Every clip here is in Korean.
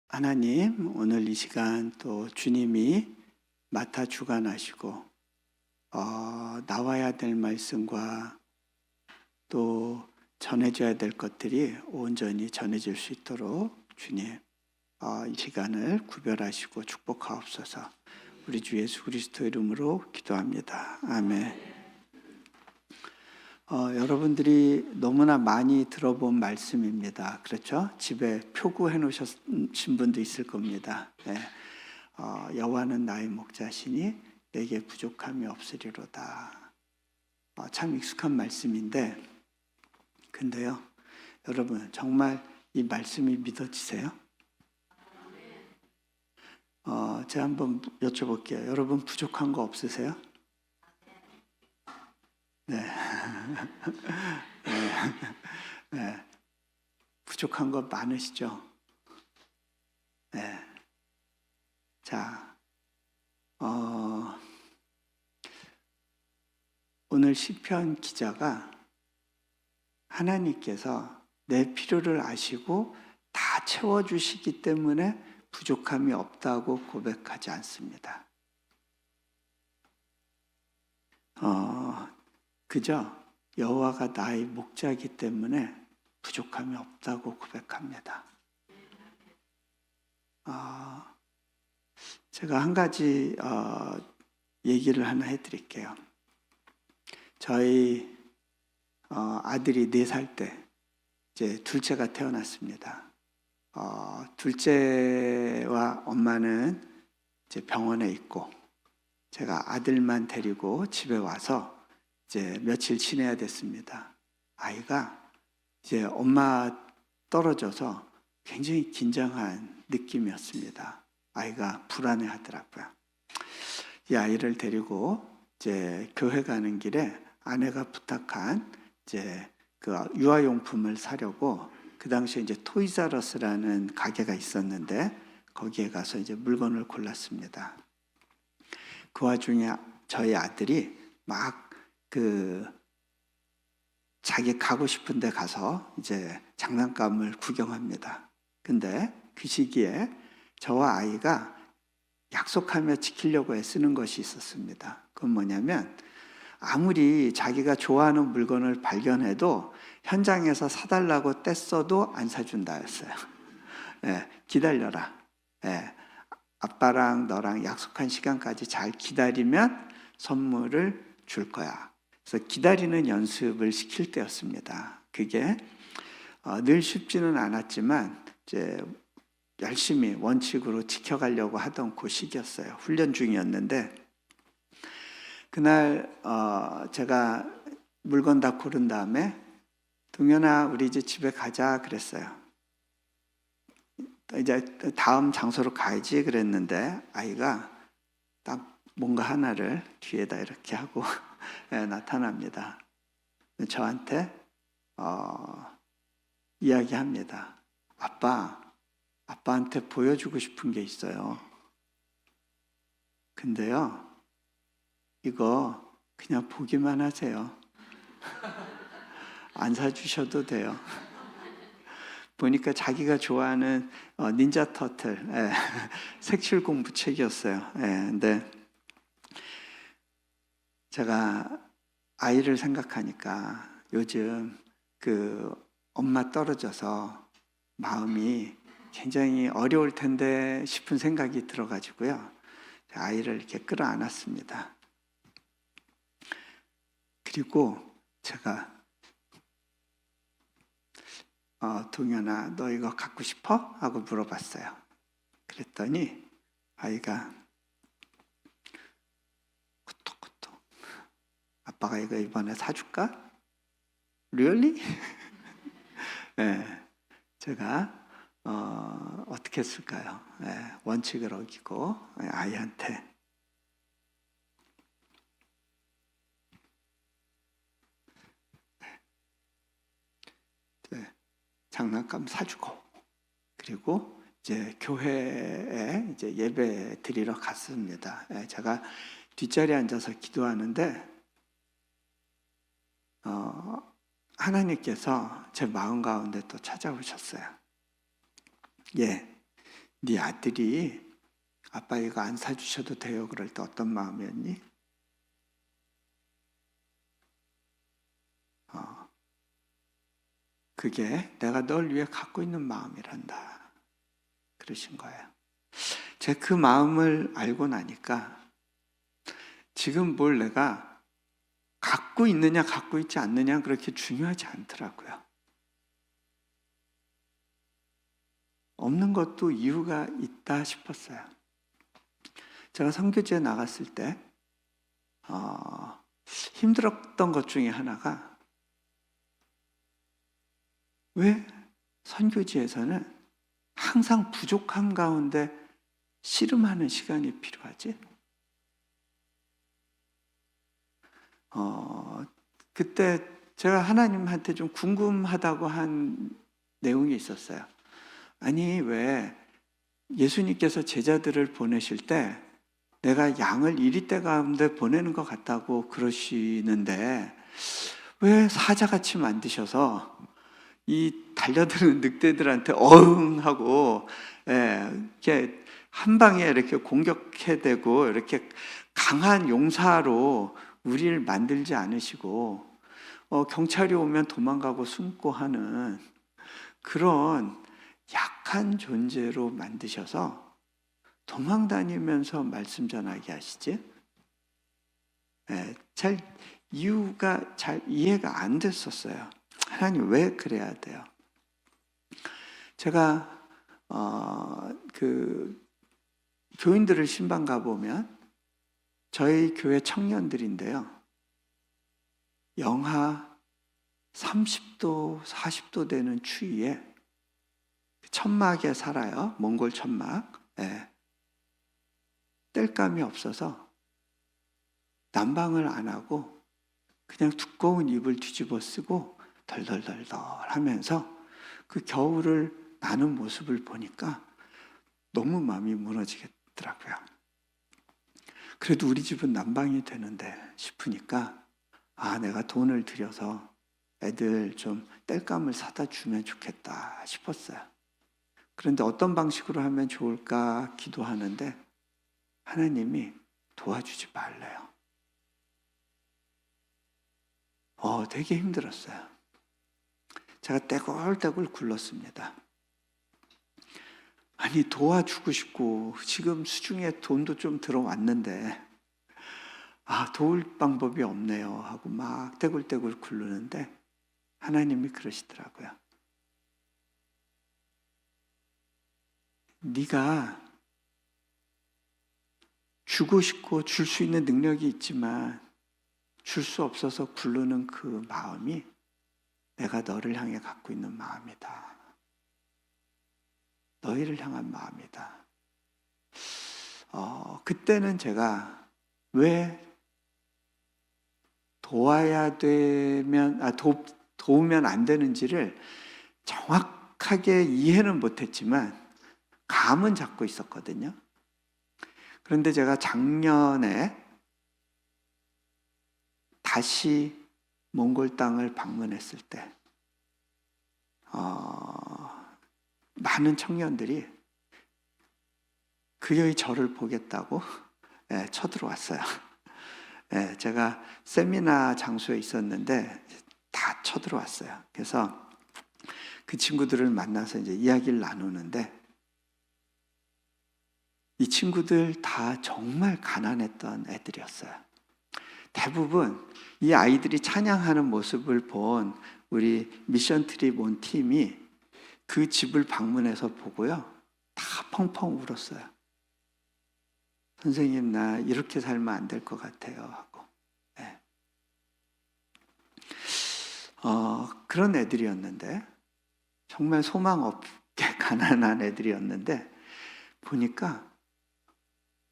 하나님, 오늘 이 시간 또 주님이 맡아 주관하시고 나와야 될 말씀과 또 전해져야 될 것들이 온전히 전해질 수 있도록 주님 이 시간을 구별하시고 축복하옵소서. 우리 주 예수 그리스도 이름으로 기도합니다. 아멘. 여러분들이 너무나 많이 들어본 말씀입니다. 그렇죠? 집에 표구해 놓으신 분도 있을 겁니다. 네. 여호와는 나의 목자시니 내게 부족함이 없으리로다. 참 익숙한 말씀인데, 근데요, 여러분 정말 이 말씀이 믿어지세요? 제가 한번 여쭤볼게요. 여러분 부족한 거 없으세요? 네. 네. 네. 부족한 거 많으시죠? 네. 자, 오늘 시편 기자가 하나님께서 내 필요를 아시고 다 채워주시기 때문에 부족함이 없다고 고백하지 않습니다. 그저 여호와가 나의 목자이기 때문에 부족함이 없다고 고백합니다. 제가 한 가지 얘기를 하나 해드릴게요. 저희 아들이 4살 때 이제 둘째가 태어났습니다. 둘째와 엄마는 이제 병원에 있고 제가 아들만 데리고 집에 와서 이제 며칠 지내야 됐습니다. 아이가 이제 엄마 떨어져서 굉장히 긴장한 느낌이었습니다. 아이가 불안해 하더라고요. 이 아이를 데리고 이제 교회 가는 길에 아내가 부탁한 이제 그 유아용품을 사려고 그 당시에 이제 토이자러스라는 가게가 있었는데 거기에 가서 이제 물건을 골랐습니다. 그 와중에 저희 아들이 막 자기 가고 싶은 데 가서 이제 장난감을 구경합니다. 근데 그 시기에 저와 아이가 약속하며 지키려고 애쓰는 것이 있었습니다. 그건 뭐냐면 아무리 자기가 좋아하는 물건을 발견해도 현장에서 사달라고 떼써도 안 사준다였어요. 네, 기다려라. 네, 아빠랑 너랑 약속한 시간까지 잘 기다리면 선물을 줄 거야. 그래서 기다리는 연습을 시킬 때였습니다. 그게 늘 쉽지는 않았지만 이제 열심히 원칙으로 지켜가려고 하던 그 시기였어요. 훈련 중이었는데 그날 제가 물건 다 고른 다음에 동현아 우리 이제 집에 가자 그랬어요. 이제 다음 장소로 가야지 그랬는데 아이가 딱 뭔가 하나를 뒤에다 이렇게 하고 나타납니다. 저한테 이야기합니다. 아빠한테 보여주고 싶은 게 있어요. 근데요, 이거 그냥 보기만 하세요. 안 사주셔도 돼요. 보니까 자기가 좋아하는 닌자 터틀 색칠 공부 책이었어요. 근데 제가 아이를 생각하니까 요즘 그 엄마 떨어져서 마음이 굉장히 어려울 텐데 싶은 생각이 들어가지고요. 아이를 이렇게 끌어안았습니다. 그리고 제가 동현아 너 이거 갖고 싶어? 하고 물어봤어요. 그랬더니 아이가 kutuk 아빠가 이거 이번에 사줄까? Really? 네, 제가 어떻게 했을까요? 원칙을 어기고 아이한테 장난감 사주고 그리고 이제 교회에 이제 예배 드리러 갔습니다. 제가 뒷자리에 앉아서 기도하는데 하나님께서 제 마음 가운데 또 찾아오셨어요. 네 아들이 아빠 이거 안 사주셔도 돼요 그럴 때 어떤 마음이었니? 그게 내가 널 위해 갖고 있는 마음이란다 그러신 거예요. 제가 그 마음을 알고 나니까 지금 뭘 내가 갖고 있느냐 갖고 있지 않느냐 그렇게 중요하지 않더라고요. 없는 것도 이유가 있다 싶었어요. 제가 선교지에 나갔을 때 힘들었던 것 중에 하나가 왜 선교지에서는 항상 부족함 가운데 씨름하는 시간이 필요하지? 그때 제가 하나님한테 좀 궁금하다고 한 내용이 있었어요. 아니 왜 예수님께서 제자들을 보내실 때 내가 양을 이리떼 가운데 보내는 것 같다고 그러시는데 왜 사자같이 만드셔서 이 달려드는 늑대들한테 어흥 하고 이렇게 한 방에 이렇게 공격해대고 이렇게 강한 용사로 우리를 만들지 않으시고 경찰이 오면 도망가고 숨고 하는 그런 약한 존재로 만드셔서 도망다니면서 말씀 전하게 하시지? 잘 이유가 잘 이해가 안 됐었어요. 하나님 왜 그래야 돼요? 제가 그 교인들을 신방 가보면 저희 교회 청년들인데요. 영하 30도, 40도 되는 추위에 천막에 살아요. 몽골 천막. 뗄감이 없어서 난방을 안 하고 그냥 두꺼운 이불 뒤집어 쓰고 덜덜덜덜 하면서 그 겨울을 나는 모습을 보니까 너무 마음이 무너지겠더라고요. 그래도 우리 집은 난방이 되는데 싶으니까 내가 돈을 들여서 애들 좀 땔감을 사다 주면 좋겠다 싶었어요. 그런데 어떤 방식으로 하면 좋을까 기도하는데 하나님이 도와주지 말래요. 되게 힘들었어요. 제가 떼굴떼굴 굴렀습니다. 아니 도와주고 싶고 지금 수중에 돈도 좀 들어왔는데 도울 방법이 없네요 하고 막 떼굴떼굴 굴르는데 하나님이 그러시더라고요. 네가 주고 싶고 줄 수 있는 능력이 있지만 줄 수 없어서 굴르는 그 마음이 내가 너를 향해 갖고 있는 마음이다. 너희를 향한 마음이다. 그때는 제가 왜 도와야 되면 도우면 안 되는지를 정확하게 이해는 못했지만 감은 잡고 있었거든요. 그런데 제가 작년에 다시 몽골 땅을 방문했을 때 많은 청년들이 그녀의 저를 보겠다고 쳐들어왔어요. 제가 세미나 장소에 있었는데 다 쳐들어왔어요. 그래서 그 친구들을 만나서 이제 이야기를 나누는데 이 친구들 다 정말 가난했던 애들이었어요. 대부분 이 아이들이 찬양하는 모습을 본 우리 미션 트립 온 팀이 그 집을 방문해서 보고요. 다 펑펑 울었어요. 선생님 나 이렇게 살면 안 될 것 같아요 하고. 그런 애들이었는데 정말 소망 없게 가난한 애들이었는데 보니까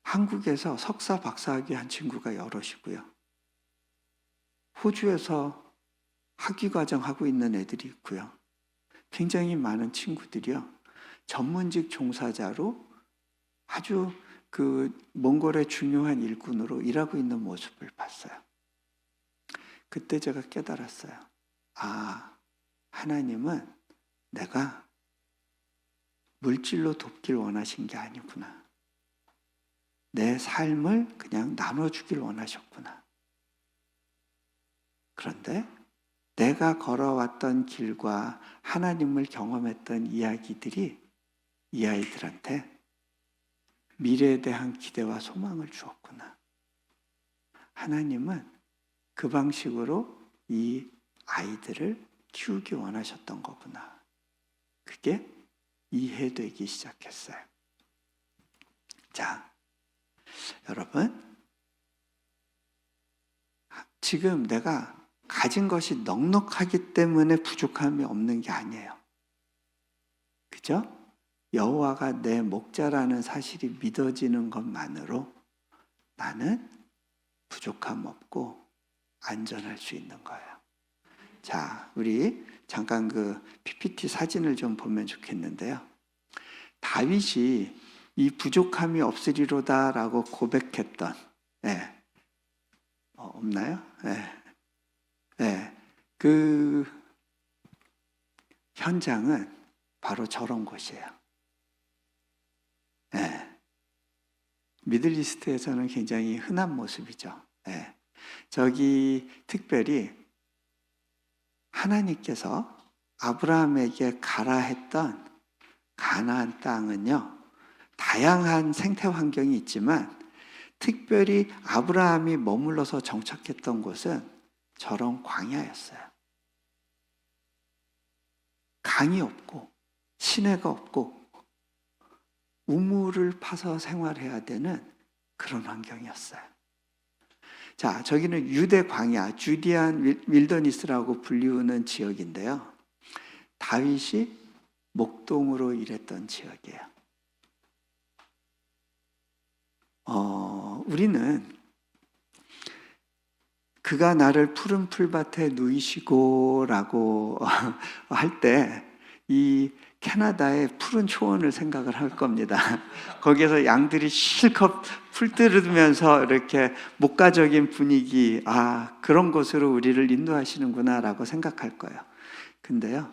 한국에서 석사 박사학위 한 친구가 여럿이고요. 호주에서 학위과정 하고 있는 애들이 있고요. 굉장히 많은 친구들이요. 전문직 종사자로 아주 그 몽골의 중요한 일꾼으로 일하고 있는 모습을 봤어요. 그때 제가 깨달았어요. 하나님은 내가 물질로 돕길 원하신 게 아니구나. 내 삶을 그냥 나눠주길 원하셨구나. 그런데 내가 걸어왔던 길과 하나님을 경험했던 이야기들이 이 아이들한테 미래에 대한 기대와 소망을 주었구나. 하나님은 그 방식으로 이 아이들을 키우기 원하셨던 거구나. 그게 이해되기 시작했어요. 자, 여러분, 지금 내가 가진 것이 넉넉하기 때문에 부족함이 없는 게 아니에요. 그죠? 여호와가 내 목자라는 사실이 믿어지는 것만으로 나는 부족함 없고 안전할 수 있는 거예요. 자, 우리 잠깐 그 PPT 사진을 좀 보면 좋겠는데요. 다윗이 이 부족함이 없으리로다라고 고백했던, 없나요? 그 현장은 바로 저런 곳이에요. 미들이스트에서는 굉장히 흔한 모습이죠. 저기 특별히 하나님께서 아브라함에게 가라 했던 가나안 땅은요, 다양한 생태 환경이 있지만 특별히 아브라함이 머물러서 정착했던 곳은 저런 광야였어요. 강이 없고 시내가 없고 우물을 파서 생활해야 되는 그런 환경이었어요. 자, 저기는 유대 광야, 주디안 윌더니스라고 불리우는 지역인데요. 다윗이 목동으로 일했던 지역이에요. 우리는 그가 나를 푸른 풀밭에 누이시고 라고 할 때 이 캐나다의 푸른 초원을 생각을 할 겁니다. 거기에서 양들이 실컷 풀 뜯으면서 이렇게 목가적인 분위기, 그런 곳으로 우리를 인도하시는구나 라고 생각할 거예요. 근데요,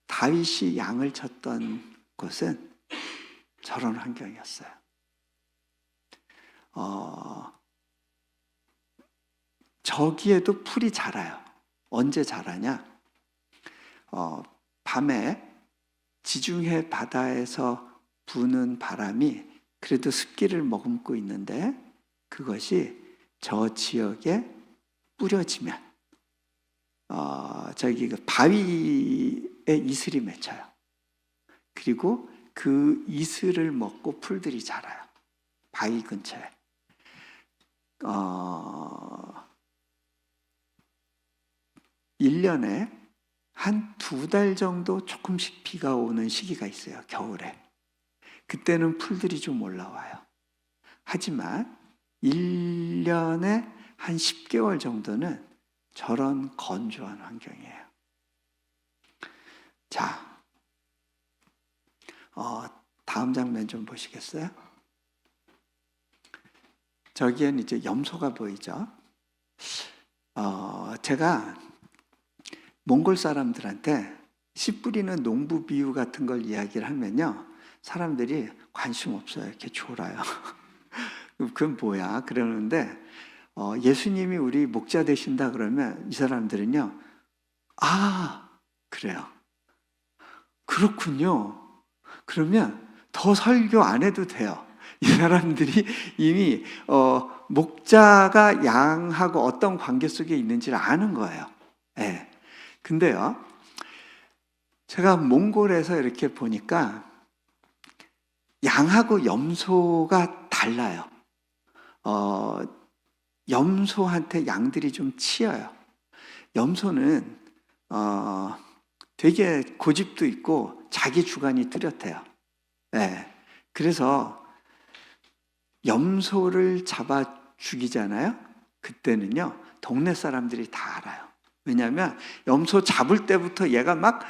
다윗이 양을 쳤던 곳은 저런 환경이었어요. 저기에도 풀이 자라요. 언제 자라냐? 밤에 지중해 바다에서 부는 바람이 그래도 습기를 머금고 있는데 그것이 저 지역에 뿌려지면 저기 그 바위에 이슬이 맺혀요. 그리고 그 이슬을 먹고 풀들이 자라요. 바위 근처에. 1년에 한 2달 정도 조금씩 비가 오는 시기가 있어요. 겨울에. 그때는 풀들이 좀 올라와요. 하지만 1년에 한 10개월 정도는 저런 건조한 환경이에요. 자, 다음 장면 좀 보시겠어요? 저기엔 이제 염소가 보이죠? 제가 몽골 사람들한테 씨 뿌리는 농부 비유 같은 걸 이야기를 하면요, 사람들이 관심 없어요. 이렇게 졸아요. 그건 뭐야? 그러는데 예수님이 우리 목자 되신다 그러면 이 사람들은요, 그래요. 그렇군요. 그러면 더 설교 안 해도 돼요. 이 사람들이 이미 목자가 양하고 어떤 관계 속에 있는지를 아는 거예요. 근데요, 제가 몽골에서 이렇게 보니까 양하고 염소가 달라요. 염소한테 양들이 좀 치여요. 염소는 되게 고집도 있고 자기 주관이 뚜렷해요. 그래서 염소를 잡아 죽이잖아요. 그때는요, 동네 사람들이 다 알아요. 왜냐하면 염소 잡을 때부터 얘가 막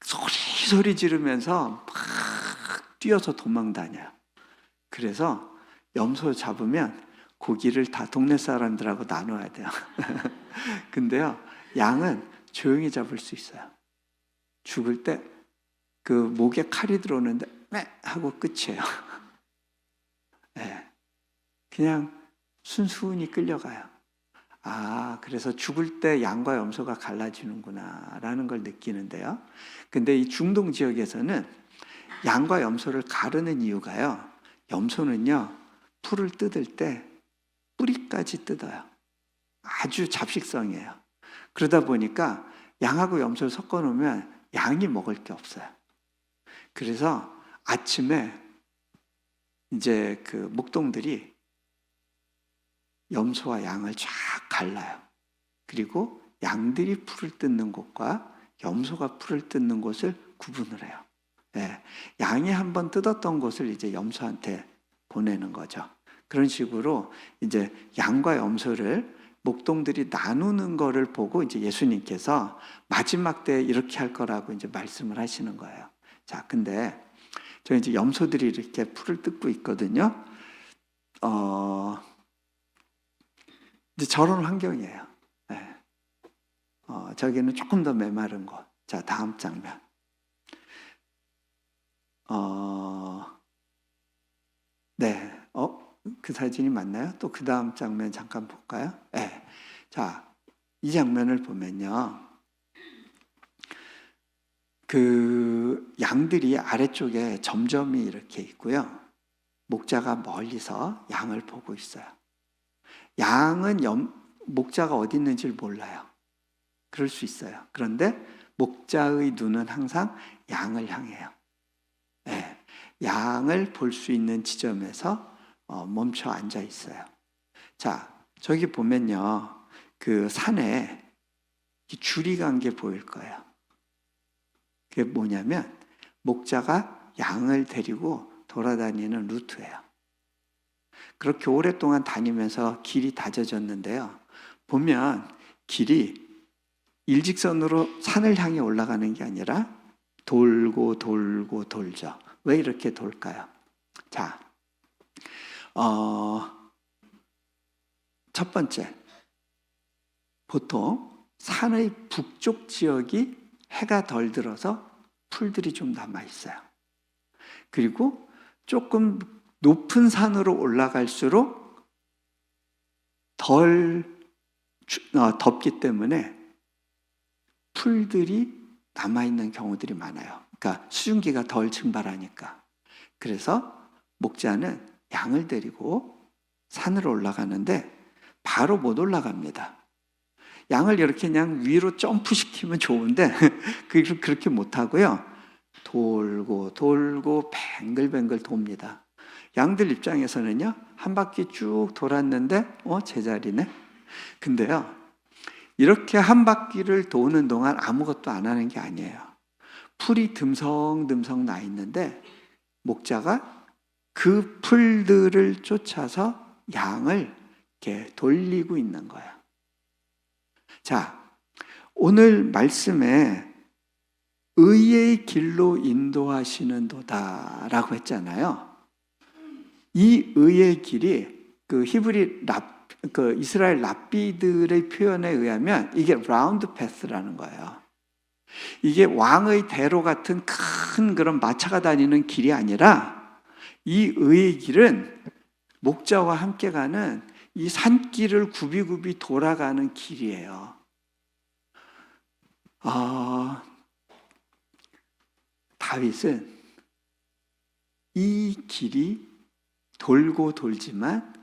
소리 지르면서 막 뛰어서 도망 다녀요. 그래서 염소 잡으면 고기를 다 동네 사람들하고 나눠야 돼요. 근데요, 양은 조용히 잡을 수 있어요. 죽을 때 그 목에 칼이 들어오는데 매 하고 끝이에요. 네. 그냥 순순히 끌려가요. 그래서 죽을 때 양과 염소가 갈라지는구나 라는 걸 느끼는데요. 근데 이 중동 지역에서는 양과 염소를 가르는 이유가요, 염소는요 풀을 뜯을 때 뿌리까지 뜯어요. 아주 잡식성이에요. 그러다 보니까 양하고 염소를 섞어 놓으면 양이 먹을 게 없어요. 그래서 아침에 이제 그 목동들이 염소와 양을 쫙 갈라요. 그리고 양들이 풀을 뜯는 곳과 염소가 풀을 뜯는 곳을 구분을 해요. 네. 양이 한번 뜯었던 곳을 이제 염소한테 보내는 거죠. 그런 식으로 이제 양과 염소를 목동들이 나누는 거를 보고 이제 예수님께서 마지막 때 이렇게 할 거라고 이제 말씀을 하시는 거예요. 자, 근데 저 이제 염소들이 이렇게 풀을 뜯고 있거든요. 이제 저런 환경이에요. 네. 저기는 조금 더 메마른 곳. 자, 다음 장면. 네. 그 사진이 맞나요? 또 그 다음 장면 잠깐 볼까요? 네. 자, 이 장면을 보면요. 그 양들이 아래쪽에 점점이 이렇게 있고요. 목자가 멀리서 양을 보고 있어요. 양은 목자가 어디 있는지를 몰라요. 그럴 수 있어요. 그런데 목자의 눈은 항상 양을 향해요. 네. 양을 볼 수 있는 지점에서 멈춰 앉아 있어요. 자, 저기 보면요. 그 산에 줄이 간 게 보일 거예요. 그게 뭐냐면 목자가 양을 데리고 돌아다니는 루트예요. 그렇게 오랫동안 다니면서 길이 다져졌는데요. 보면 길이 일직선으로 산을 향해 올라가는 게 아니라 돌고 돌고 돌죠. 왜 이렇게 돌까요? 자, 첫 번째, 보통 산의 북쪽 지역이 해가 덜 들어서 풀들이 좀 남아 있어요. 그리고 조금 높은 산으로 올라갈수록 덜 덥기 때문에 풀들이 남아있는 경우들이 많아요. 그러니까 수증기가 덜 증발하니까. 그래서 목자는 양을 데리고 산으로 올라가는데 바로 못 올라갑니다. 양을 이렇게 그냥 위로 점프시키면 좋은데 그렇게 못하고요. 돌고 돌고 뱅글뱅글 돕니다. 양들 입장에서는요, 한 바퀴 쭉 돌았는데 제자리네. 근데요, 이렇게 한 바퀴를 도는 동안 아무것도 안 하는 게 아니에요. 풀이 듬성듬성 나 있는데 목자가 그 풀들을 쫓아서 양을 이렇게 돌리고 있는 거예요. 자, 오늘 말씀에 의의 길로 인도하시는 도다라고 했잖아요. 이 의의 길이 그 히브리 그 이스라엘 랍비들의 표현에 의하면 이게 라운드 패스라는 거예요. 이게 왕의 대로 같은 큰 그런 마차가 다니는 길이 아니라 이 의의 길은 목자와 함께 가는 이 산길을 굽이굽이 돌아가는 길이에요. 다윗은 이 길이 돌고 돌지만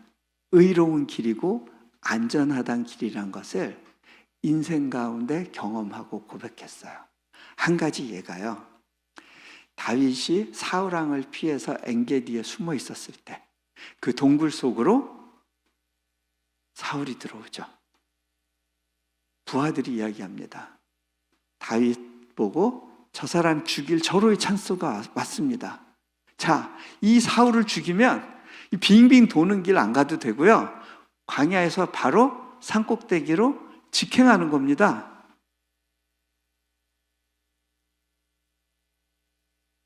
의로운 길이고 안전하단 길이란 것을 인생 가운데 경험하고 고백했어요. 한 가지 예가요. 다윗이 사울왕을 피해서 엔게디에 숨어 있었을 때 그 동굴 속으로 사울이 들어오죠. 부하들이 이야기합니다. 다윗 보고 저 사람 죽일 절호의 찬스가 왔습니다. 자, 이 사울을 죽이면 빙빙 도는 길 안 가도 되고요. 광야에서 바로 산꼭대기로 직행하는 겁니다.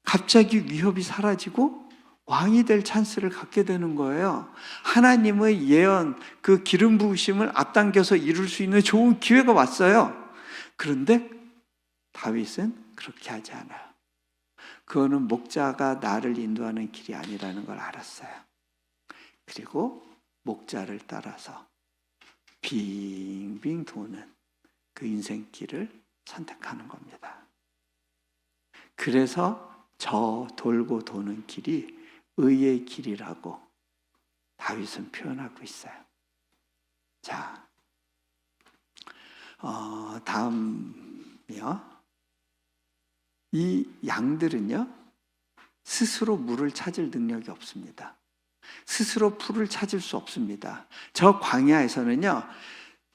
갑자기 위협이 사라지고 왕이 될 찬스를 갖게 되는 거예요. 하나님의 예언, 그 기름 부으심을 앞당겨서 이룰 수 있는 좋은 기회가 왔어요. 그런데 다윗은 그렇게 하지 않아요. 그거는 목자가 나를 인도하는 길이 아니라는 걸 알았어요. 그리고 목자를 따라서 빙빙 도는 그 인생길을 선택하는 겁니다. 그래서 저 돌고 도는 길이 의의 길이라고 다윗은 표현하고 있어요. 자, 다음이요. 이 양들은요, 스스로 물을 찾을 능력이 없습니다. 스스로 풀을 찾을 수 없습니다. 저 광야에서는요,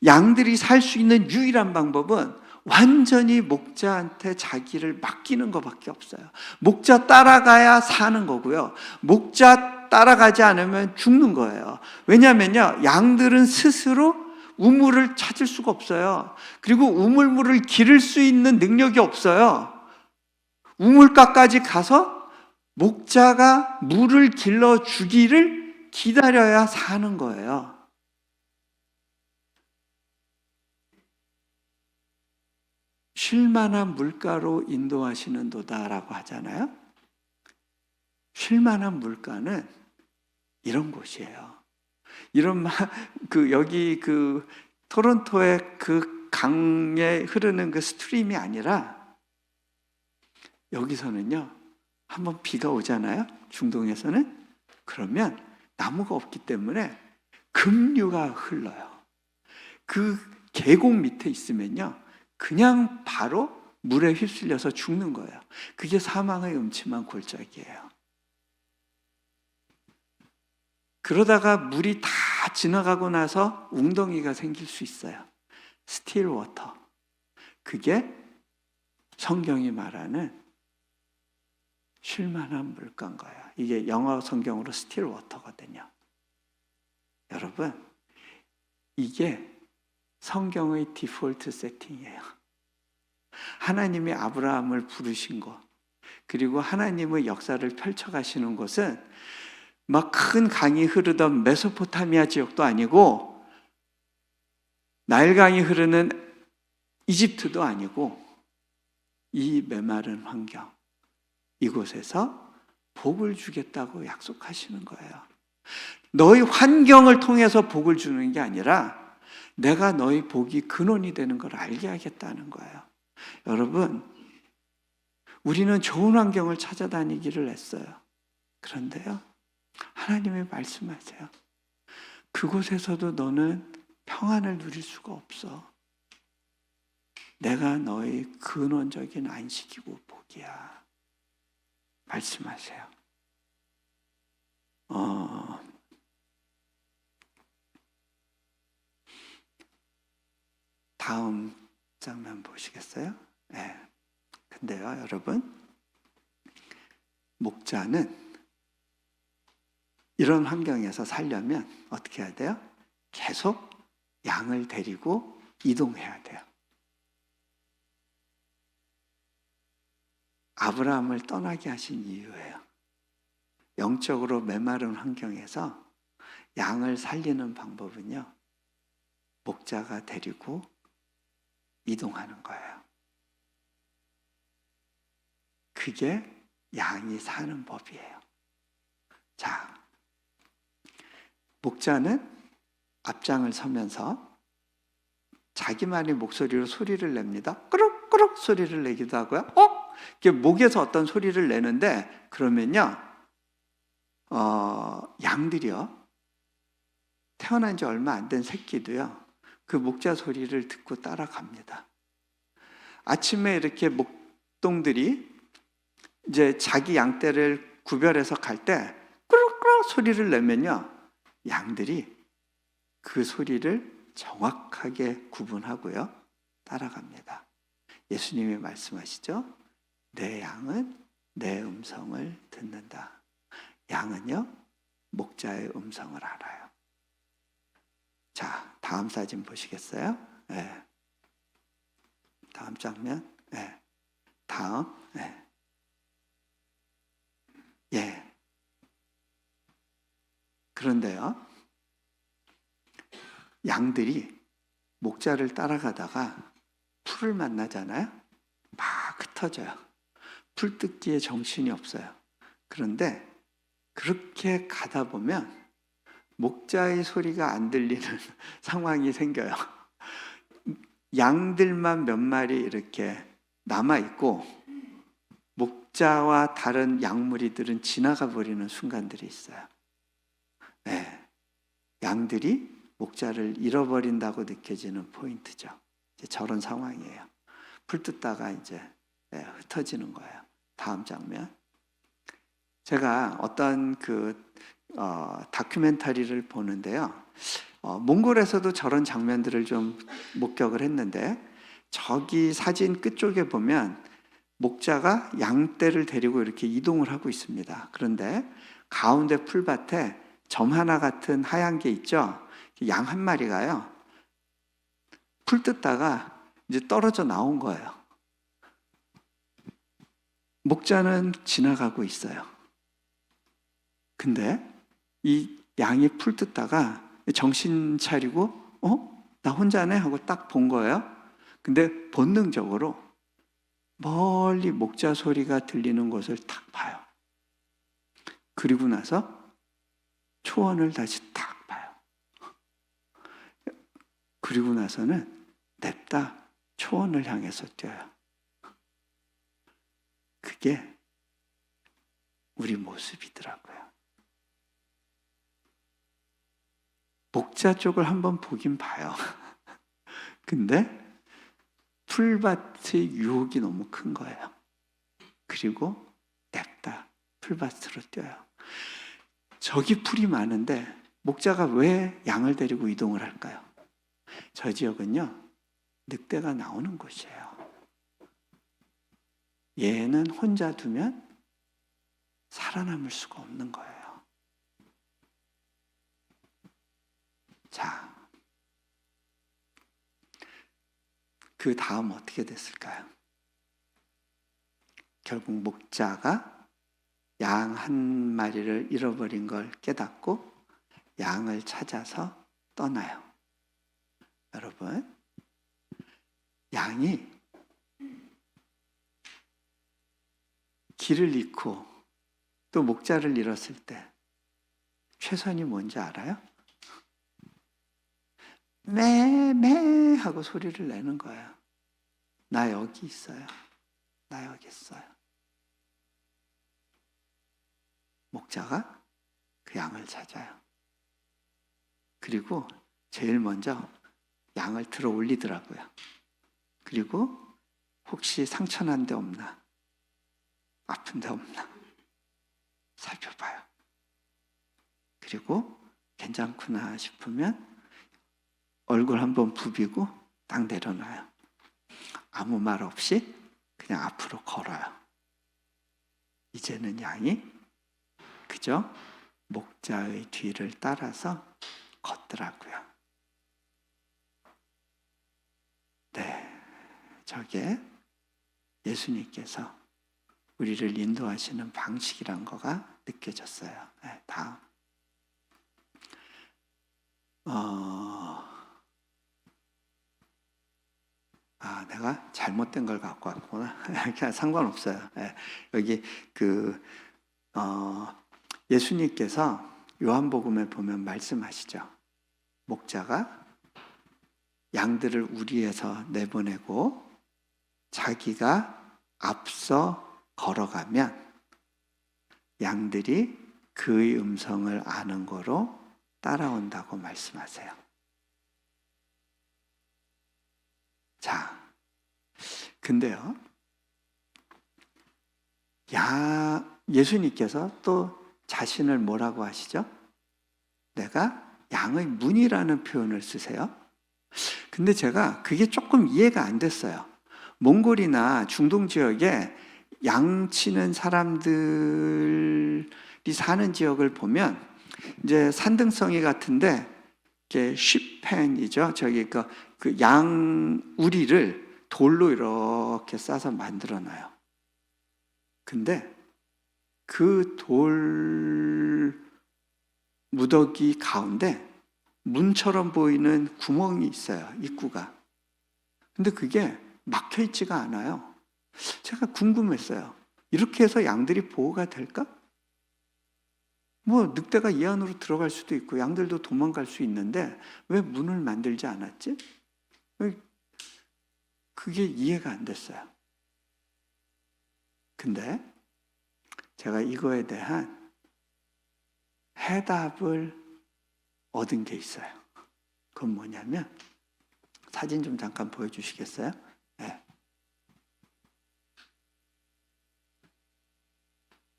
양들이 살 수 있는 유일한 방법은 완전히 목자한테 자기를 맡기는 것밖에 없어요. 목자 따라가야 사는 거고요. 목자 따라가지 않으면 죽는 거예요. 왜냐하면요, 양들은 스스로 우물을 찾을 수가 없어요. 그리고 우물물을 기를 수 있는 능력이 없어요. 우물가까지 가서 목자가 물을 길러 주기를 기다려야 사는 거예요. 쉴만한 물가로 인도하시는 도다라고 하잖아요. 쉴만한 물가는 이런 곳이에요. 여기 토론토의 그 강에 흐르는 그 스트림이 아니라 여기서는요, 한번 비가 오잖아요. 중동에서는. 그러면 나무가 없기 때문에 급류가 흘러요. 그 계곡 밑에 있으면요, 그냥 바로 물에 휩쓸려서 죽는 거예요. 그게 사망의 음침한 골짜기예요. 그러다가 물이 다 지나가고 나서 웅덩이가 생길 수 있어요. 스틸 워터. 그게 성경이 말하는 쉴만한 물가인 거예요. 이게 영어 성경으로 스틸 워터거든요. 여러분, 이게 성경의 디폴트 세팅이에요. 하나님이 아브라함을 부르신 것, 그리고 하나님의 역사를 펼쳐가시는 곳은 막 큰 강이 흐르던 메소포타미아 지역도 아니고 나일강이 흐르는 이집트도 아니고 이 메마른 환경, 이곳에서 복을 주겠다고 약속하시는 거예요. 너희 환경을 통해서 복을 주는 게 아니라 내가 너희 복이 근원이 되는 걸 알게 하겠다는 거예요. 여러분, 우리는 좋은 환경을 찾아다니기를 했어요. 그런데요, 하나님이 말씀하세요. 그곳에서도 너는 평안을 누릴 수가 없어. 내가 너의 근원적인 안식이고 복이야. 말씀하세요. 다음 장면 보시겠어요? 네. 근데요, 여러분, 목자는 이런 환경에서 살려면 어떻게 해야 돼요? 계속 양을 데리고 이동해야 돼요. 아브라함을 떠나게 하신 이유예요. 영적으로 메마른 환경에서 양을 살리는 방법은요, 목자가 데리고 이동하는 거예요. 그게 양이 사는 법이에요. 자, 목자는 앞장을 서면서 자기만의 목소리로 소리를 냅니다. 꾸룩꾸룩 소리를 내기도 하고요. 이게 목에서 어떤 소리를 내는데, 그러면요, 양들이요, 태어난 지 얼마 안 된 새끼도요, 그 목자 소리를 듣고 따라갑니다. 아침에 이렇게 목동들이 이제 자기 양떼를 구별해서 갈 때 꾸룩꾸룩 소리를 내면요, 양들이 그 소리를 정확하게 구분하고요, 따라갑니다. 예수님이 말씀하시죠. 내 양은 내 음성을 듣는다. 양은요, 목자의 음성을 알아요. 자, 다음 사진 보시겠어요? 네. 다음 장면. 네. 다음. 네. 예. 그런데요, 양들이 목자를 따라가다가 풀을 만나잖아요. 막 흩어져요. 풀 뜯기에 정신이 없어요. 그런데 그렇게 가다 보면 목자의 소리가 안 들리는 상황이 생겨요. 양들만 몇 마리 이렇게 남아있고 목자와 다른 양무리들은 지나가 버리는 순간들이 있어요. 네. 양들이 목자를 잃어버린다고 느껴지는 포인트죠. 이제 저런 상황이에요. 풀 뜯다가 이제 흩어지는 거예요. 다음 장면. 제가 어떤 다큐멘터리를 보는데요. 몽골에서도 저런 장면들을 좀 목격을 했는데, 저기 사진 끝쪽에 보면 목자가 양떼를 데리고 이렇게 이동을 하고 있습니다. 그런데 가운데 풀밭에 점 하나 같은 하얀 게 있죠. 양 한 마리가요, 풀 뜯다가 이제 떨어져 나온 거예요. 목자는 지나가고 있어요. 근데 이 양이 풀 뜯다가 정신 차리고 나 혼자네 하고 딱 본 거예요. 근데 본능적으로 멀리 목자 소리가 들리는 곳을 딱 봐요. 그리고 나서 초원을 다시 딱 봐요. 그리고 나서는 냅다 초원을 향해서 뛰어요. 그게 우리 모습이더라고요. 목자 쪽을 한번 보긴 봐요. 근데 풀밭의 유혹이 너무 큰 거예요. 그리고 냅다 풀밭으로 뛰어요. 저기 풀이 많은데 목자가 왜 양을 데리고 이동을 할까요? 저 지역은요, 늑대가 나오는 곳이에요. 얘는 혼자 두면 살아남을 수가 없는 거예요. 자, 그 다음 어떻게 됐을까요? 결국 목자가 양 한 마리를 잃어버린 걸 깨닫고 양을 찾아서 떠나요. 여러분, 양이 길을 잃고 또 목자를 잃었을 때 최선이 뭔지 알아요? 매 하고 소리를 내는 거예요. 나 여기 있어요. 나 여기 있어요. 목자가 그 양을 찾아요. 그리고 제일 먼저 양을 들어 올리더라고요. 그리고 혹시 상처난 데 없나? 아픈 데 없나? 살펴봐요. 그리고 괜찮구나 싶으면 얼굴 한번 부비고 딱 내려놔요. 아무 말 없이 그냥 앞으로 걸어요. 이제는 양이 그저 목자의 뒤를 따라서 걷더라고요. 네, 저게 예수님께서 우리를 인도하시는 방식이란 거가 느껴졌어요. 네, 다음. 내가 잘못된 걸 갖고 왔구나. 그냥 상관없어요. 네, 여기 예수님께서 요한복음에 보면 말씀하시죠. 목자가 양들을 우리에서 내보내고 자기가 앞서 걸어가면 양들이 그의 음성을 아는 거로 따라온다고 말씀하세요. 자, 근데요, 예수님께서 또 자신을 뭐라고 하시죠? 내가 양의 문이라는 표현을 쓰세요. 근데 제가 그게 조금 이해가 안 됐어요. 몽골이나 중동 지역에 양 치는 사람들이 사는 지역을 보면 이제 산등성이 같은데 이게 쉬펜이죠. 저기 그 양 우리를 돌로 이렇게 싸서 만들어놔요. 근데 그 돌 무더기 가운데 문처럼 보이는 구멍이 있어요. 입구가. 근데 그게 막혀 있지가 않아요. 제가 궁금했어요. 이렇게 해서 양들이 보호가 될까? 뭐 늑대가 이 안으로 들어갈 수도 있고 양들도 도망갈 수 있는데 왜 문을 만들지 않았지? 그게 이해가 안 됐어요. 근데 제가 이거에 대한 해답을 얻은 게 있어요. 그건 뭐냐면 사진 좀 잠깐 보여주시겠어요? 네.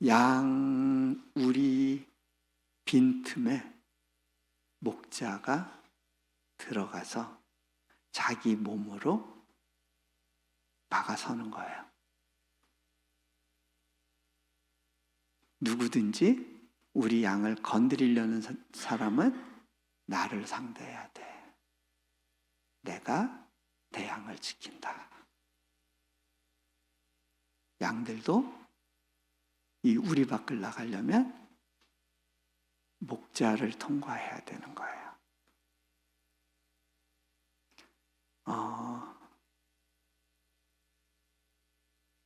양 우리 빈틈에 목자가 들어가서 자기 몸으로 막아서는 거예요. 누구든지 우리 양을 건드리려는 사람은 나를 상대해야 돼. 내가 내 양을 지킨다. 양들도 이 우리 밖을 나가려면 목자를 통과해야 되는 거예요.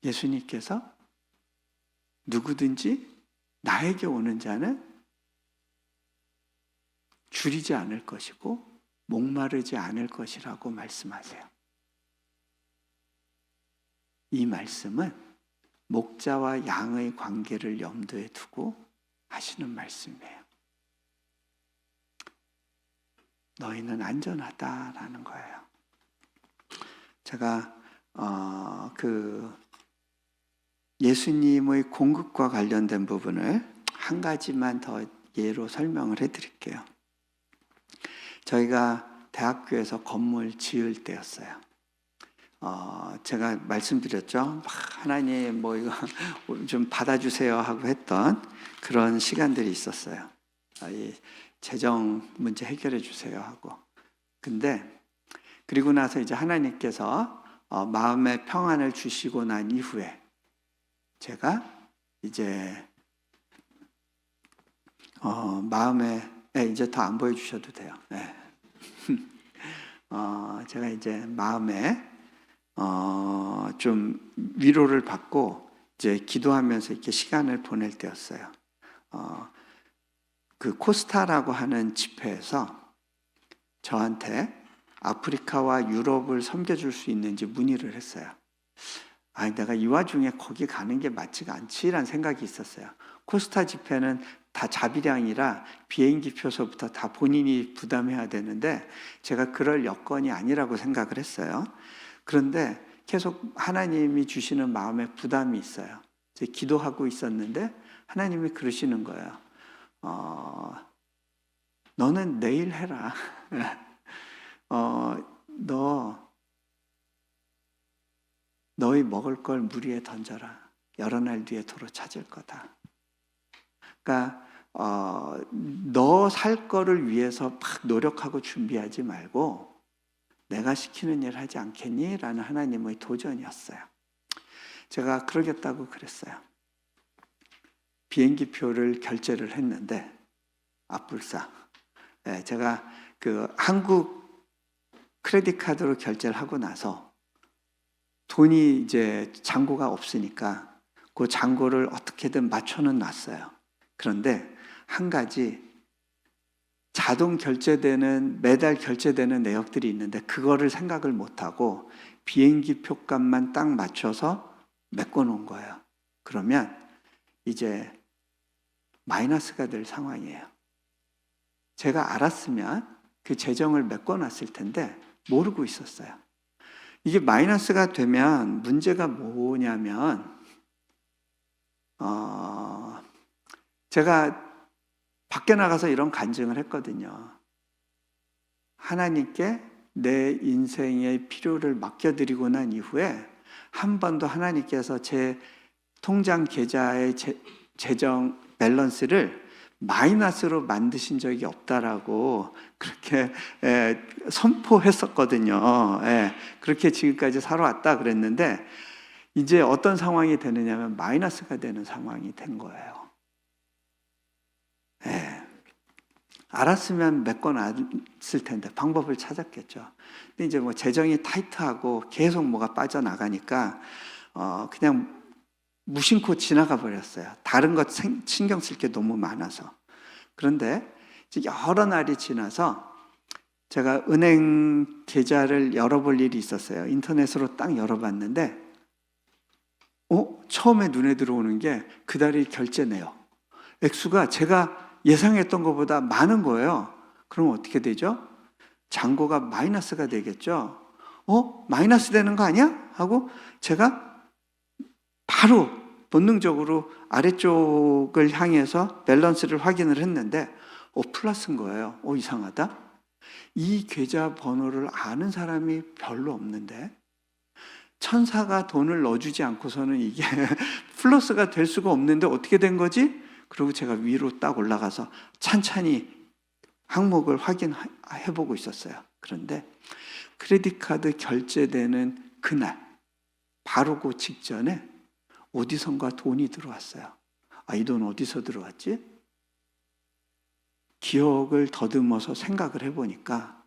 예수님께서 누구든지 나에게 오는 자는 줄이지 않을 것이고 목마르지 않을 것이라고 말씀하세요. 이 말씀은 목자와 양의 관계를 염두에 두고 하시는 말씀이에요. 너희는 안전하다라는 거예요. 제가 예수님의 공급과 관련된 부분을 한 가지만 더 예로 설명을 해드릴게요. 저희가 대학교에서 건물 지을 때였어요. 제가 말씀드렸죠. 하나님 뭐 이거 좀 받아주세요 하고 했던 그런 시간들이 있었어요. 이 재정 문제 해결해 주세요 하고. 근데 그리고 나서 이제 하나님께서 마음의 평안을 주시고 난 이후에 제가 이제 마음에 이제 더 안 보여주셔도 돼요. 네. 제가 이제 마음에 좀 위로를 받고 이제 기도하면서 이렇게 시간을 보낼 때였어요. 그 코스타라고 하는 집회에서 저한테 아프리카와 유럽을 섬겨줄 수 있는지 문의를 했어요. 내가 이 와중에 거기 가는 게 맞지가 않지라는 생각이 있었어요. 코스타 집회는 다 자비량이라 비행기 표서부터 다 본인이 부담해야 되는데 제가 그럴 여건이 아니라고 생각을 했어요. 그런데 계속 하나님이 주시는 마음에 부담이 있어요. 제가 기도하고 있었는데 하나님이 그러시는 거예요. 너는 내일 해라. 너희 먹을 걸 물 위에 던져라. 여러 날 뒤에 도로 찾을 거다. 그러니까 너 살 거를 위해서 막 노력하고 준비하지 말고 내가 시키는 일 하지 않겠니? 라는 하나님의 도전이었어요. 제가 그러겠다고 그랬어요. 비행기 표를 결제를 했는데 앞불사. 제가 그 한국 크레딧 카드로 결제를 하고 나서 돈이 이제 잔고가 없으니까 그 잔고를 어떻게든 맞춰는 놨어요. 그런데 한 가지 자동 결제되는 매달 결제되는 내역들이 있는데 그거를 생각을 못하고 비행기 표값만 딱 맞춰서 메꿔 놓은 거예요. 그러면 이제 마이너스가 될 상황이에요. 제가 알았으면 그 재정을 메꿔 놨을 텐데 모르고 있었어요. 이게 마이너스가 되면 문제가 뭐냐면 제가 밖에 나가서 이런 간증을 했거든요. 하나님께 내 인생의 필요를 맡겨드리고 난 이후에 한 번도 하나님께서 제 통장 계좌의 재정 밸런스를 마이너스로 만드신 적이 없다라고 그렇게 선포했었거든요. 그렇게 지금까지 살아왔다 그랬는데 이제 어떤 상황이 되느냐면 마이너스가 되는 상황이 된 거예요. 알았으면 메꿔놨을 텐데 방법을 찾았겠죠. 근데 이제 뭐 재정이 타이트하고 계속 뭐가 빠져나가니까 그냥 무심코 지나가 버렸어요. 다른 것 신경 쓸 게 너무 많아서. 그런데 이제 여러 날이 지나서 제가 은행 계좌를 열어볼 일이 있었어요. 인터넷으로 딱 열어봤는데 처음에 눈에 들어오는 게 그달의 결제 내역. 액수가 제가 예상했던 것보다 많은 거예요. 그럼 어떻게 되죠? 잔고가 마이너스가 되겠죠? 마이너스 되는 거 아니야? 하고 제가 바로 본능적으로 아래쪽을 향해서 밸런스를 확인을 했는데 플러스인 거예요. 이상하다. 이 계좌 번호를 아는 사람이 별로 없는데 천사가 돈을 넣어주지 않고서는 이게 플러스가 될 수가 없는데 어떻게 된 거지? 그리고 제가 위로 딱 올라가서 찬찬히 항목을 확인해보고 있었어요. 그런데 크레딧 카드 결제되는 그날 바로 그 직전에 어디선가 돈이 들어왔어요. 이 돈 어디서 들어왔지? 기억을 더듬어서 생각을 해보니까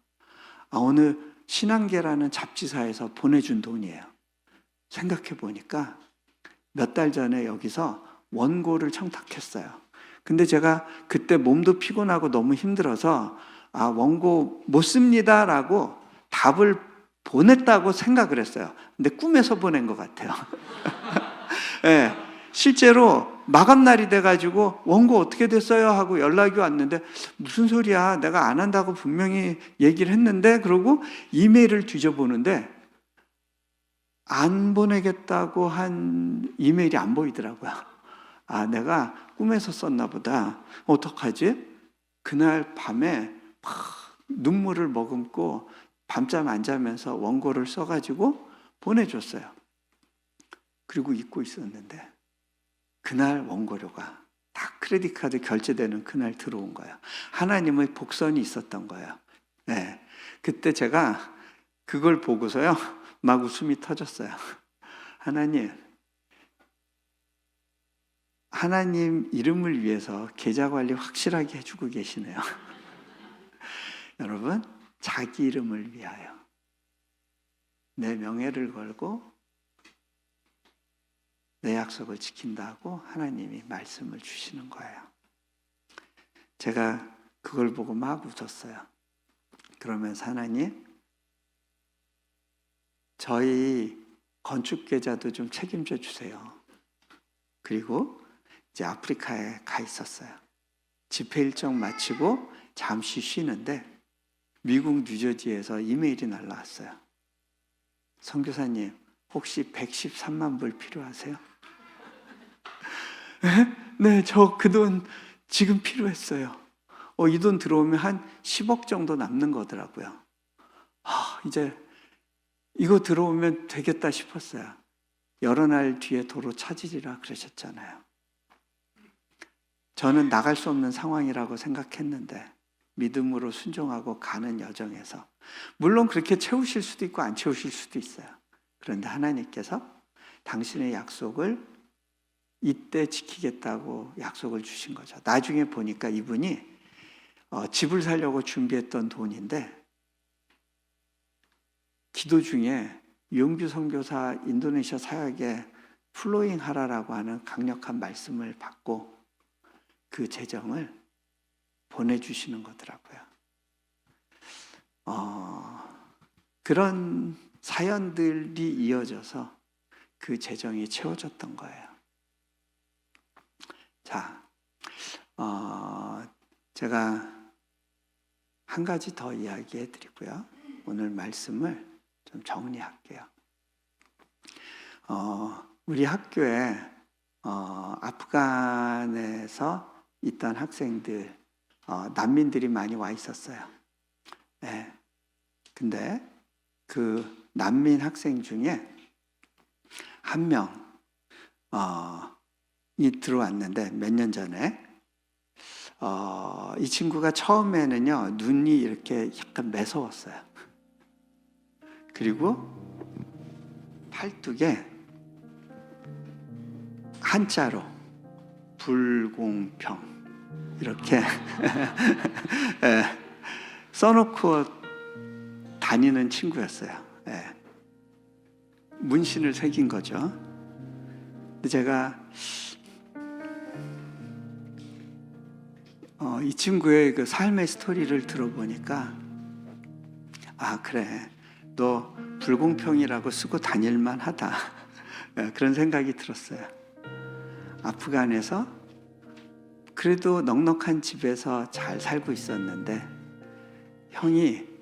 어느 신한계라는 잡지사에서 보내준 돈이에요. 생각해보니까 몇 달 전에 여기서 원고를 청탁했어요. 근데 제가 그때 몸도 피곤하고 너무 힘들어서 원고 못 씁니다 라고 답을 보냈다고 생각을 했어요. 근데 꿈에서 보낸 것 같아요. 네, 실제로 마감날이 돼가지고 원고 어떻게 됐어요? 하고 연락이 왔는데 무슨 소리야? 내가 안 한다고 분명히 얘기를 했는데 그러고 이메일을 뒤져보는데 안 보내겠다고 한 이메일이 안 보이더라고요. 내가 꿈에서 썼나 보다. 어떡하지? 그날 밤에 막 눈물을 머금고 밤잠 안 자면서 원고를 써가지고 보내줬어요. 그리고 잊고 있었는데 그날 원고료가 다 크레딧 카드 결제되는 그날 들어온 거예요. 하나님의 복선이 있었던 거예요. 네. 그때 제가 그걸 보고서요 막 웃음이 터졌어요. 하나님 이름을 위해서 계좌 관리 확실하게 해주고 계시네요. 여러분, 자기 이름을 위하여 내 명예를 걸고 내 약속을 지킨다고 하나님이 말씀을 주시는 거예요. 제가 그걸 보고 막 웃었어요. 그러면서 하나님, 저희 건축 계좌도 좀 책임져 주세요. 그리고 이제 아프리카에 가 있었어요. 집회 일정 마치고 잠시 쉬는데 미국 뉴저지에서 이메일이 날라왔어요. 선교사님, 혹시 113만 불 필요하세요? 네, 저 그 돈 지금 필요했어요. 이 돈 들어오면 한 10억 정도 남는 거더라고요. 이제 이거 들어오면 되겠다 싶었어요. 여러 날 뒤에 도로 찾으리라 그러셨잖아요. 저는 나갈 수 없는 상황이라고 생각했는데 믿음으로 순종하고 가는 여정에서 물론 그렇게 채우실 수도 있고 안 채우실 수도 있어요. 그런데 하나님께서 당신의 약속을 이때 지키겠다고 약속을 주신 거죠. 나중에 보니까 이분이 집을 사려고 준비했던 돈인데 기도 중에 유영규 선교사 인도네시아 사역에 플로잉 하라라고 하는 강력한 말씀을 받고 그 재정을 보내주시는 거더라고요. 그런 사연들이 이어져서 그 재정이 채워졌던 거예요. 자, 제가 한 가지 더 이야기해 드리고요. 오늘 말씀을 좀 정리할게요. 우리 학교에 아프간에서 있던 학생들, 난민들이 많이 와 있었어요. 네. 근데 그 난민 학생 중에 한 명이 들어왔는데 몇 년 전에 이 친구가 처음에는요 눈이 이렇게 약간 매서웠어요. 그리고 팔뚝에 한자로 불공평 이렇게 써놓고 다니는 친구였어요. 문신을 새긴 거죠. 제가 이 친구의 그 삶의 스토리를 들어보니까 그래, 너 불공평이라고 쓰고 다닐만 하다. 그런 생각이 들었어요. 아프간에서 그래도 넉넉한 집에서 잘 살고 있었는데 형이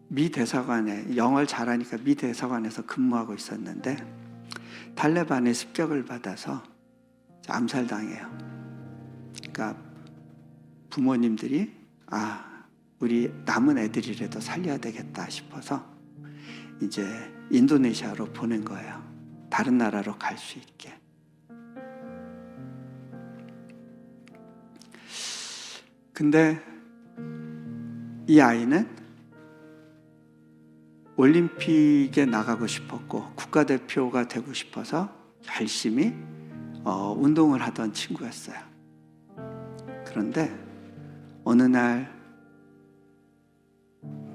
미 대사관에, 영어를 잘하니까 미 대사관에서 근무하고 있었는데 탈레반의 습격을 받아서 암살당해요. 그러니까 부모님들이 우리 남은 애들이라도 살려야 되겠다 싶어서 이제 인도네시아로 보낸 거예요. 다른 나라로 갈 수 있게. 근데 이 아이는 올림픽에 나가고 싶었고 국가대표가 되고 싶어서 열심히 운동을 하던 친구였어요. 그런데 어느 날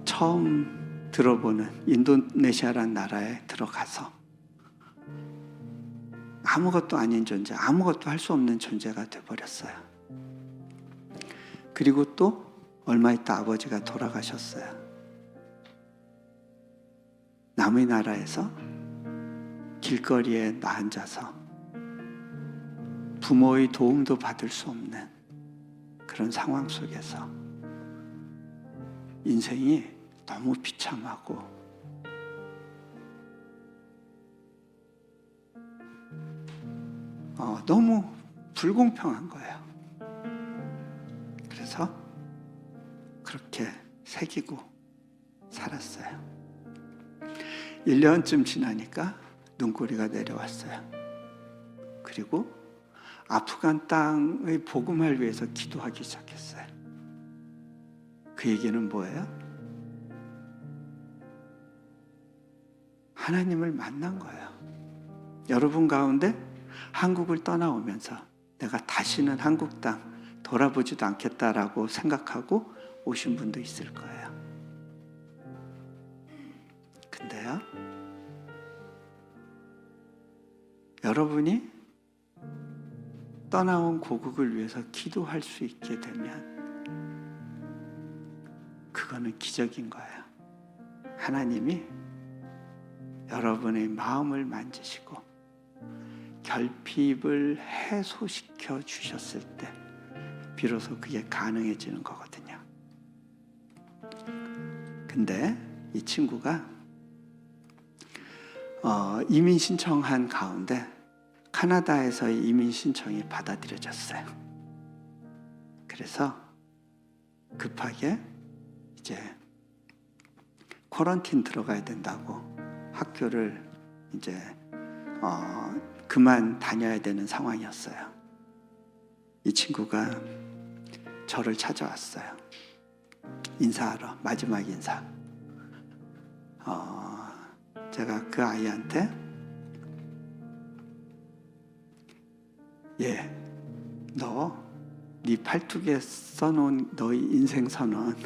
처음 들어보는 인도네시아라는 나라에 들어가서 아무것도 아닌 존재, 아무것도 할 수 없는 존재가 돼버렸어요. 그리고 또 얼마 있다 아버지가 돌아가셨어요. 남의 나라에서 길거리에 앉아서 부모의 도움도 받을 수 없는 그런 상황 속에서 인생이 너무 비참하고 너무 불공평한 거예요. 그래서 그렇게 새기고 살았어요. 1년쯤 지나니까 눈꼬리가 내려왔어요. 그리고 아프간 땅의 복음을 위해서 기도하기 시작했어요. 그 얘기는 뭐예요? 하나님을 만난 거예요. 여러분 가운데 한국을 떠나오면서 내가 다시는 한국 땅 돌아보지도 않겠다라고 생각하고 오신 분도 있을 거예요. 근데요, 여러분이 떠나온 고국을 위해서 기도할 수 있게 되면 그거는 기적인 거예요. 하나님이 여러분의 마음을 만지시고 결핍을 해소시켜 주셨을 때 비로소 그게 가능해지는 거거든요. 근데 이 친구가 이민 신청한 가운데 카나다에서의 이민 신청이 받아들여졌어요. 그래서 급하게 이제 쿼런틴 들어가야 된다고 학교를 이제 그만 다녀야 되는 상황이었어요. 이 친구가 저를 찾아왔어요. 인사하러, 마지막 인사. 제가 그 아이한테 네 팔뚝에 써놓은 너의 인생 선언,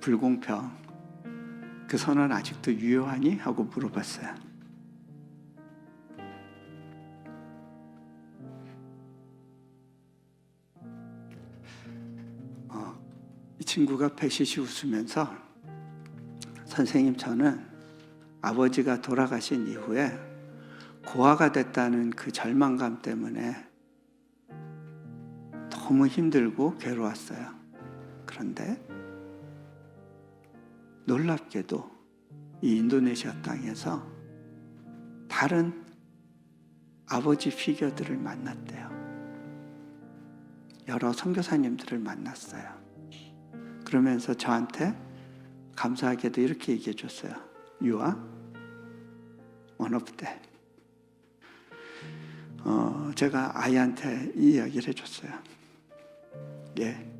불공평, 그 선언 아직도 유효하니? 하고 물어봤어요. 이 친구가 배시시 웃으면서 선생님, 저는 아버지가 돌아가신 이후에 고아가 됐다는 그 절망감 때문에 너무 힘들고 괴로웠어요. 그런데 놀랍게도 이 인도네시아 땅에서 다른 아버지 피겨들을 만났대요. 여러 선교사님들을 만났어요. 그러면서 저한테 감사하게도 이렇게 얘기해 줬어요. You are one of them. 제가 아이한테 이 이야기를 해줬어요. 예.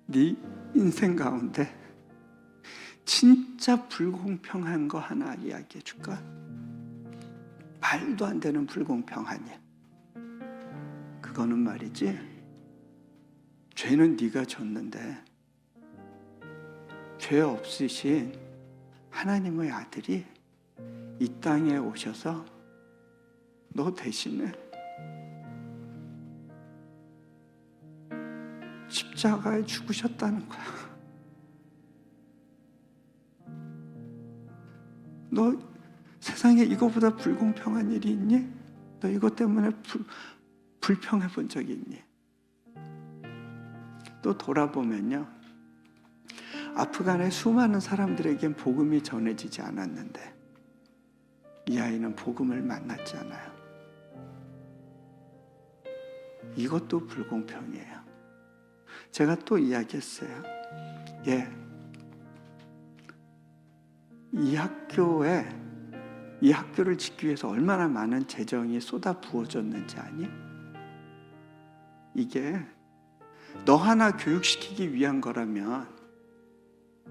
네 인생 가운데 진짜 불공평한 거 하나 이야기해 줄까? 말도 안 되는 불공평한 일. 그거는 말이지, 죄는 네가 졌는데 죄 없으신 하나님의 아들이 이 땅에 오셔서 너 대신에 십자가에 죽으셨다는 거야. 너 세상에 이거보다 불공평한 일이 있니? 너 이것 때문에 불평해 본 적이 있니? 또 돌아보면요, 아프간의 수많은 사람들에겐 복음이 전해지지 않았는데 이 아이는 복음을 만났잖아요. 이것도 불공평이에요. 제가 또 이야기했어요. 이 학교를 짓기 위해서 얼마나 많은 재정이 쏟아 부어졌는지 아니? 이게 너 하나 교육시키기 위한 거라면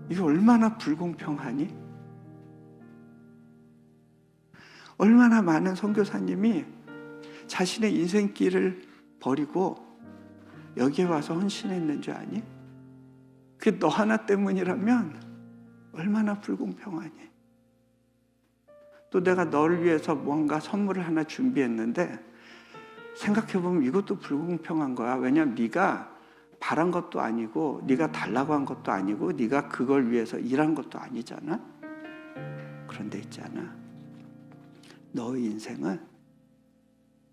이게 얼마나 불공평하니? 얼마나 많은 선교사님이 자신의 인생길을 버리고 여기에 와서 헌신했는 줄 아니? 그게 너 하나 때문이라면 얼마나 불공평하니? 또 내가 너를 위해서 뭔가 선물을 하나 준비했는데 생각해보면 이것도 불공평한 거야. 왜냐하면 네가 바란 것도 아니고 네가 달라고 한 것도 아니고 네가 그걸 위해서 일한 것도 아니잖아. 그런데 있잖아, 너의 인생은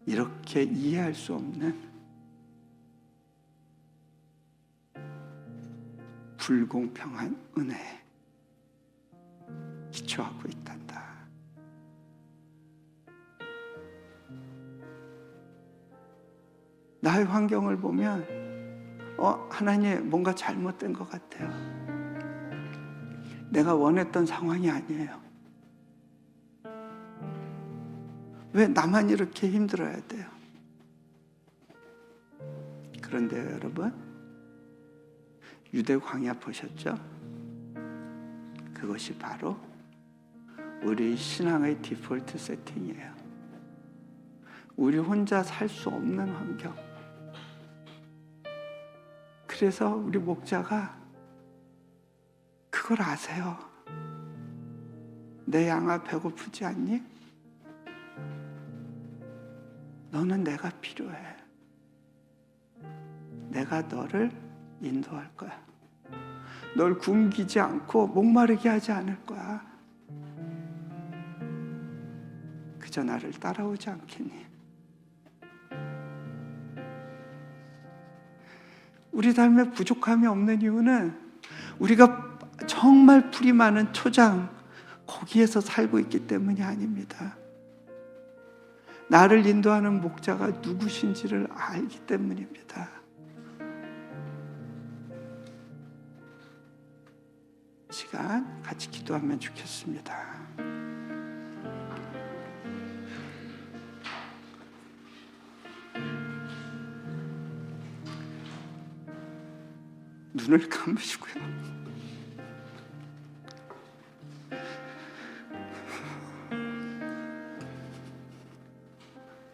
이렇게 이해할 수 없는 불공평한 은혜에 기초하고 있단다. 나의 환경을 보면 하나님 뭔가 잘못된 것 같아요. 내가 원했던 상황이 아니에요. 왜 나만 이렇게 힘들어야 돼요? 그런데요, 여러분, 유대 광야 보셨죠? 그것이 바로 우리 신앙의 디폴트 세팅이에요. 우리 혼자 살 수 없는 환경. 그래서 우리 목자가 그걸 아세요. 내 양아 배고프지 않니? 너는 내가 필요해. 내가 너를 인도할 거야. 널 굶기지 않고 목마르게 하지 않을 거야. 그저 나를 따라오지 않겠니? 우리 삶에 부족함이 없는 이유는 우리가 정말 풀이 많은 초장, 거기에서 살고 있기 때문이 아닙니다. 나를 인도하는 목자가 누구신지를 알기 때문입니다. 시간 같이 기도하면 좋겠습니다. 눈을 감으시고요.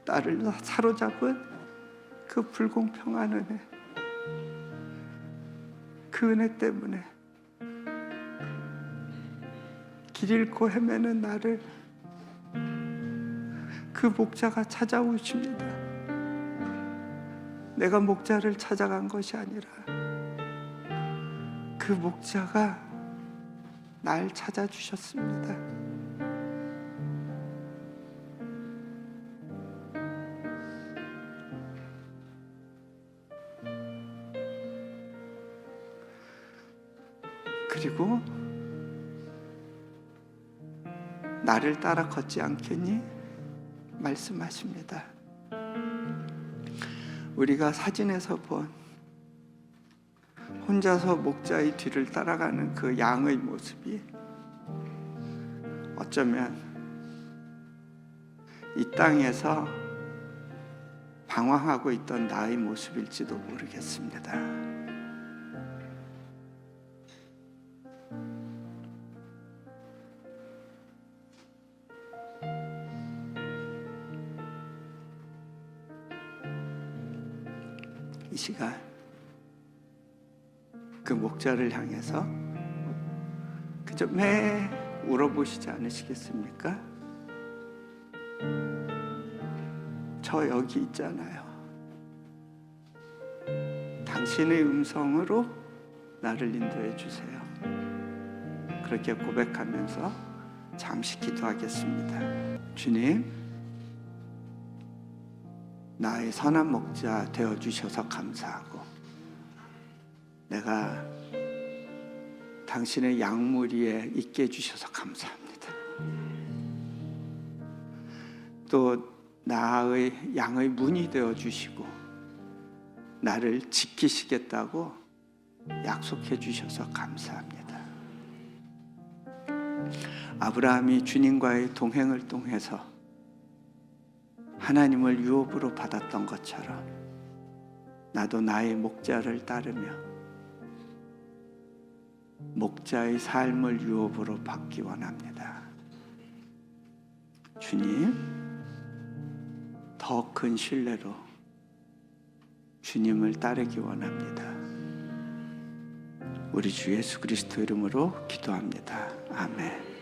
나를 사로잡은 그 불공평한 은혜, 그 은혜 때문에 길 잃고 헤매는 나를 그 목자가 찾아오십니다. 내가 목자를 찾아간 것이 아니라 그 목자가 날 찾아주셨습니다. 그리고 나를 따라 걷지 않겠니? 말씀하십니다. 우리가 사진에서 본 혼자서 목자의 뒤를 따라가는 그 양의 모습이 어쩌면 이 땅에서 방황하고 있던 나의 모습일지도 모르겠습니다. 이 시간 그 목자를 향해서 그저 매 울어보시지 않으시겠습니까? 저 여기 있잖아요. 당신의 음성으로 나를 인도해 주세요. 그렇게 고백하면서 잠시 기도하겠습니다. 주님, 나의 선한 목자 되어 주셔서 감사하고, 내가 당신의 양무리에 있게 해주셔서 감사합니다. 또 나의 양의 문이 되어 주시고 나를 지키시겠다고 약속해 주셔서 감사합니다. 아브라함이 주님과의 동행을 통해서 하나님을 유업으로 받았던 것처럼 나도 나의 목자를 따르며 목자의 삶을 유업으로 받기 원합니다. 주님, 더 큰 신뢰로 주님을 따르기 원합니다. 우리 주 예수 그리스도 이름으로 기도합니다. 아멘.